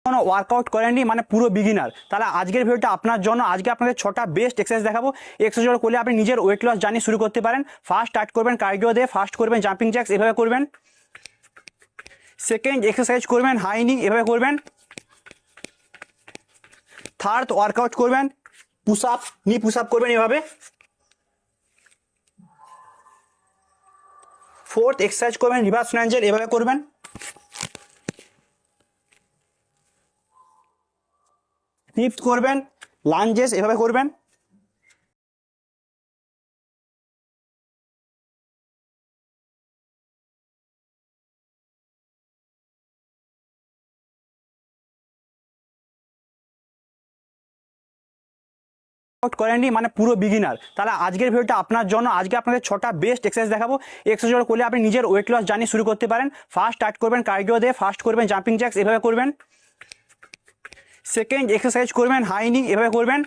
কোনো ওয়ার্কআউট করেননি মানে পুরো বিগিনার, তাহলে আজকের ভিডিওটা আপনার জন্য। আজকে আপনাদের 6টা বেস্ট এক্সারসাইজ দেখাবো। এক্সারসাইজ করলে আপনি নিজের ওয়েট লস জার্নি শুরু করতে পারেন। ফার্স্ট স্টার্ট করবেন কার্ডিও দিয়ে, ফার্স্ট করবেন জাম্পিং জ্যাক্স, এভাবে করবেন। সেকেন্ড এক্সারসাইজ করবেন হাই নি, এভাবে করবেন। থার্ড ওয়ার্কআউট করবেন পুশ আপ, নি পুশ আপ করবেন এভাবে। ফোর্থ এক্সারসাইজ করবেন রিভার্স ল্যাঞ্জের, এভাবে করবেন। ফিফথ করবেন লাঞ্জেস, এভাবে করবেন। করেননি মানে পুরো বিগিনার, তাহলে আজকের ভিডিওটা আপনার জন্য। আজকে আপনাদের 6টা বেস্ট এক্সারসাইজ দেখাবো। এক্সারসাইজ করলে আপনি নিজের ওয়েট লস জার্নি শুরু করতে পারেন। ফার্স্ট স্টার্ট করবেন কার্ডিও দিয়ে, ফার্স্ট করবেন জাম্পিং জ্যাক্স, এভাবে করবেন। সেকেন্ড এক্সারসাইজ করবেন হাই নি, এভাবে করবেন।